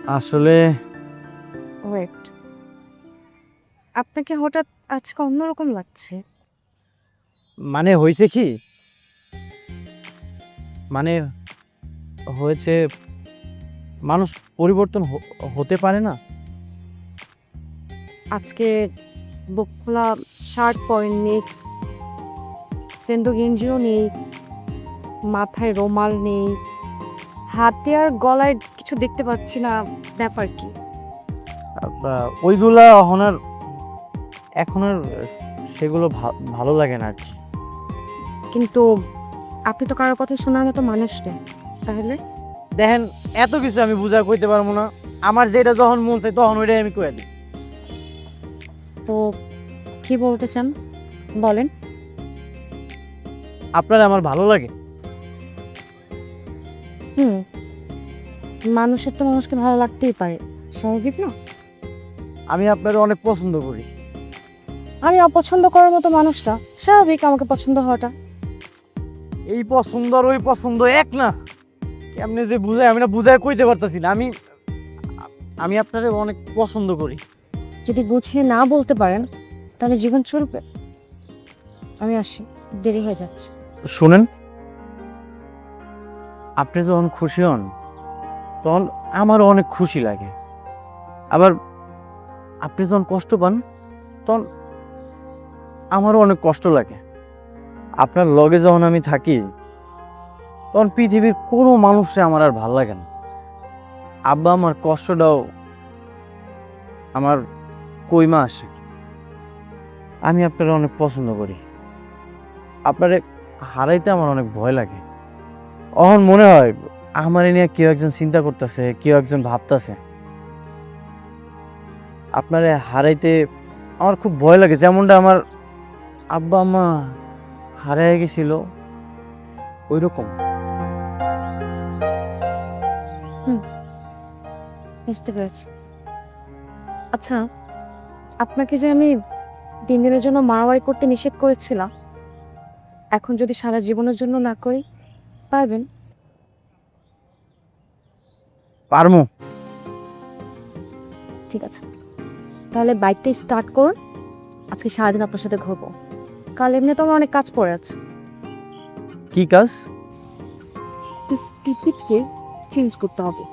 আসলে ওয়েট, আপনাকে হঠাৎ আজকে অন্যরকম লাগছে। মানে হয়েছে কি, মানে হয়েছে, মানুষ পরিবর্তন হতে পারে না। আজকে বুক খোলা শার্ট পরেননি, সেন্ডো গেঞ্জিও নেই, মাথায় রুমাল নেই, হাতে আর গলায় কিছু দেখতে পাচ্ছি না, ব্যাপার কি? ওইগুলা এখন আর সেগুলো ভালো লাগে না আর কি। কিন্তু আপনি তো কারোর কথা শোনার মতো মানুষ নেই, তাহলে? দেখেন, এত কিছু আমি বুঝা কইতে পারবো না। আমার যেটা যখন মন চাই তখন ওইটাই আমি কয়ে দিই। তো কি বলতে চান বলেন। আপনার আমার ভালো লাগে। হুম, মানুষের তো মানুষকে ভালো লাগতেই পারে, স্বাভাবিক না? আমি আপনার অনেক পছন্দ করি। আমি অপছন্দ করার মতো মানুষটা, স্বাভাবিক আমাকে পছন্দ হওয়াটা। এই পছন্দ আর ওই পছন্দ এক না। কেমনে যে বুঝাই, আমি না বুঝাই কইতে পারতাছি না। আমি আপনারে অনেক পছন্দ করি। যদি গুছিয়ে না বলতে পারেন তাহলে জীবন চলবে। আমি আসি, দেরি হয়ে যাচ্ছে। শুনেন, আপনি যখন খুশি হন তখন আমারও অনেক খুশি লাগে। আবার আপনি যখন কষ্ট পান তখন আমারও অনেক কষ্ট লাগে। আপনার লগে যখন আমি থাকি তখন পৃথিবীর কোনো মানুষে আমার আর ভাল লাগে না। আব্বা আমার কষ্টটাও আমার কইমা আসে। আমি আপনারা অনেক পছন্দ করি। আপনারে হারাইতে আমার অনেক ভয় লাগে। অহন মনে হয় আমার নিয়ে কেউ একজন চিন্তা করতেছে, কেউ একজন ভাবতেছে। আপনারে হারাইতে আমার খুব ভয় লাগে, যেমনটা আমার আব্বা আম্মা হারাই গেছিল ওই রকম। বুঝতে পেরেছি। আচ্ছা, আপনাকে যে আমি 3 দিনের জন্য মারামারি করতে নিষেধ করেছিলাম, এখন যদি সারা জীবনের জন্য না করি, পারবেন? পারমু। ঠিক আছে, তাহলে বাইকটা স্টার্ট করুন। আজকে সারাদিন আপনার সাথে ঘুরবো। কাল এমনি তো আমার অনেক কাজ পড়ে আছে। কি কাজ? টিকিটকে চেঞ্জ করতে হবে।